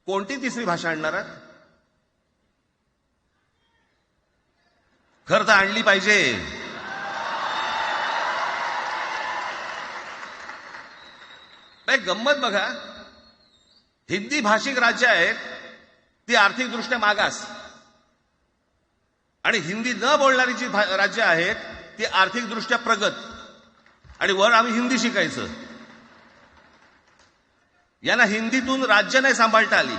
कोणती तिसरी भाषा आणणार आहात? खरं तर आणली पाहिजे. नाही, गंमत बघा, हिंदी भाषिक राज्य आहेत ती आर्थिकदृष्ट्या मागास, आणि हिंदी न बोलणारी जी राज्य आहेत ती आर्थिकदृष्ट्या प्रगत, आणि वर आम्ही हिंदी शिकायचं. यांना हिंदीतून राज्य नाही सांभाळता आली,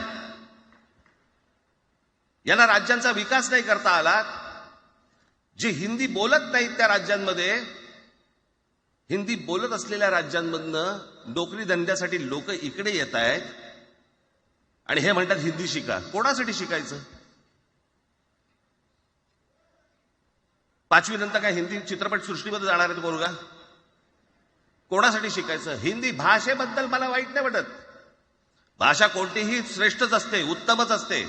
यांना राज्यांचा विकास नाही करता आला. जे हिंदी बोलत नाहीत त्या राज्यांमध्ये, हिंदी बोलत असलेल्या राज्यांमधनं नोकरी धंद्यासाठी लोक इकडे येत आहेत आणि हे म्हणतात हिंदी शिका. कोणासाठी शिकायचं? 5वी नंतर काय हिंदी चित्रपट सृष्टीमध्ये जाणार आहेत पोरगा? कोणासाठी शिकायचं? हिंदी भाषेबद्दल मला वाईट नाही वाटत. भाषा कोणतीही श्रेष्ठच असते, उत्तमच असते.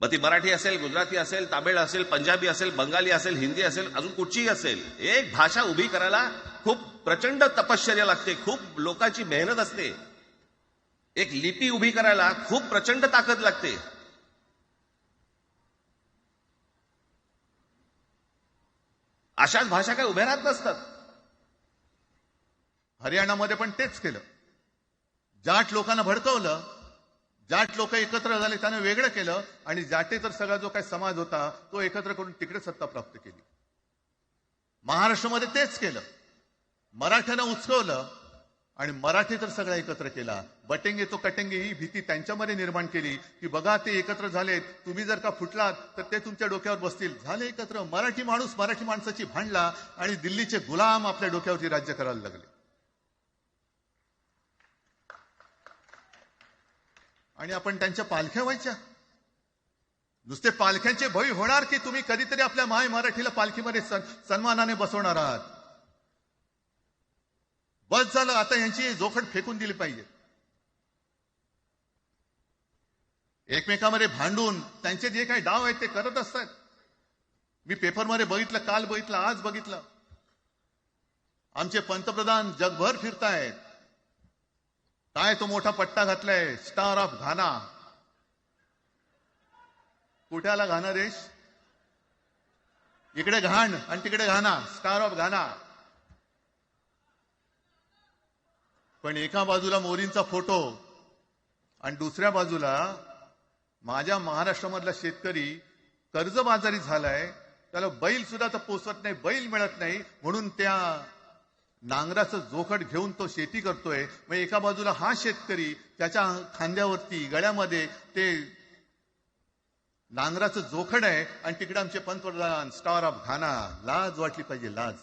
मग ती मराठी असेल, गुजराती असेल, तामिळ असेल, पंजाबी असेल, बंगाली असेल, हिंदी असेल, अजून कुठचीही असेल. एक भाषा उभी करायला खूप प्रचंड तपश्चर्या लागते, खूप लोकांची मेहनत असते. एक लिपी उभी करायला खूप प्रचंड ताकद लागते. अशाच भाषा काय उभ्या राहत नसतात. हरियाणामध्ये पण तेच केलं. जाट लोकांना भडकवलं, जाट लोक एकत्र झाले, त्यानं वेगळं केलं, आणि जाटेतर सगळा जो काही समाज होता तो एकत्र करून तिकडे सत्ता प्राप्त केली. महाराष्ट्रामध्ये तेच केलं. मराठ्यानं उचकवलं आणि मराठी तर सगळा एकत्र केला. बटेंगे तो कटेंगे ही भीती त्यांच्यामध्ये निर्माण केली की बघा ते एकत्र झालेत, तुम्ही जर का फुटलात तर ते तुमच्या डोक्यावर बसतील. झाले एकत्र. मराठी माणूस मराठी माणसाची भांडला आणि दिल्लीचे गुलाम आपल्या डोक्यावरती राज्य करायला लागले. आणि आपण त्यांच्या पालख्या व्हायच्या. नुसते पालख्यांचे भय होणार की तुम्ही कधीतरी आपल्या माय मराठीला पालखीमध्ये सन्मानाने बसवणार आहात. बस झालं, आता यांची जोखड फेकून दिली पाहिजे. एकमेकांमध्ये भांडून त्यांचे जे काही डाव आहेत ते करत असतात. मी पेपरमध्ये बघितलं, काल बघितलं, आज बघितलं. आमचे पंतप्रधान जगभर फिरतायत. काय तो मोठा पट्टा घातलाय, स्टार ऑफ घाना. कुठे आला घाना देश? इकडे घाण आणि तिकडे घाना, स्टार ऑफ घाना. पण एका बाजूला मोदींचा फोटो आणि दुसऱ्या बाजूला माझ्या महाराष्ट्रामधला शेतकरी कर्जबाजारी झालाय. त्याला बैल सुद्धा तर पोचवत नाही, बैल मिळत नाही, म्हणून त्या नांगराचं जोखड घेऊन तो शेती करतोय. मग एका बाजूला हा शेतकरी, त्याच्या खांद्यावरती गळ्यामध्ये ते नांगराचं जोखड आहे, आणि तिकडे आमचे पंतप्रधान स्टार ऑफ घाना. लाज वाटली पाहिजे, लाज.